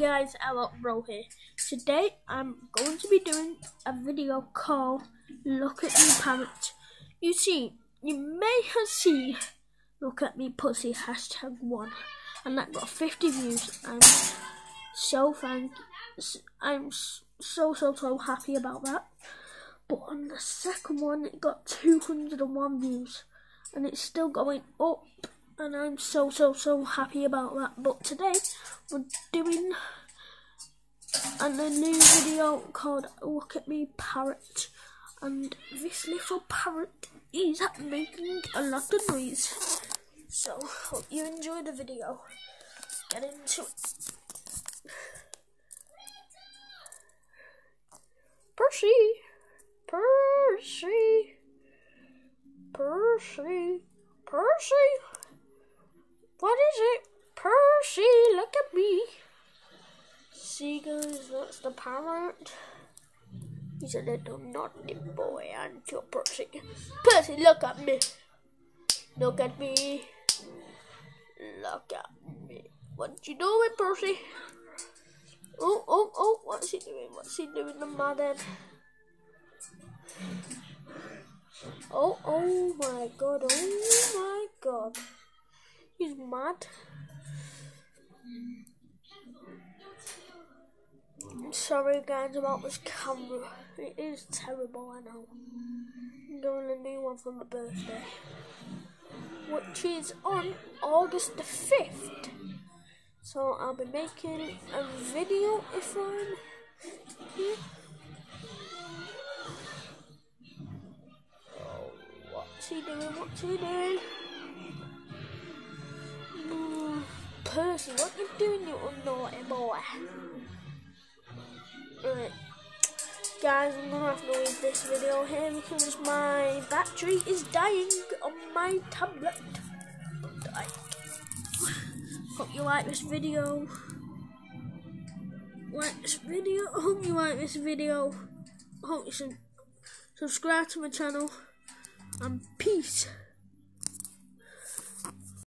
Guys, Bro here. Today I'm going to be doing a video called Look at Me Parrots. You may have seen Look at Me Pussy #1 and that got 50 views. I'm so happy about that. But on the second one it got 201 views and it's still going up. And I'm so happy about that. But today we're doing a new video called Look at Me Parrot, and this little parrot is making a lot of noise. So hope you enjoy the video. Get into it. Percy, Percy, Percy, Percy. What is it? Percy, look at me. See guys, that's the parrot. He's a little naughty boy, aren't you, Percy? Percy, look at me. Look at me. Look at me. What you doing, Percy? Oh, what's he doing? What's he doing, the madhead? Oh my god, oh my god. He's mad. I'm sorry guys about this camera. It is terrible, I know. I'm doing a new one for my birthday, which is on August the 5th. So I'll be making a video if I'm here. Oh, what's he doing? What's he doing? Percy, what you doing, you naughty boy? Right, guys, I'm gonna have to leave this video here because my battery is dying on my tablet. Hope you like this video. Hope you like this video. Hope you subscribe to my channel. And peace.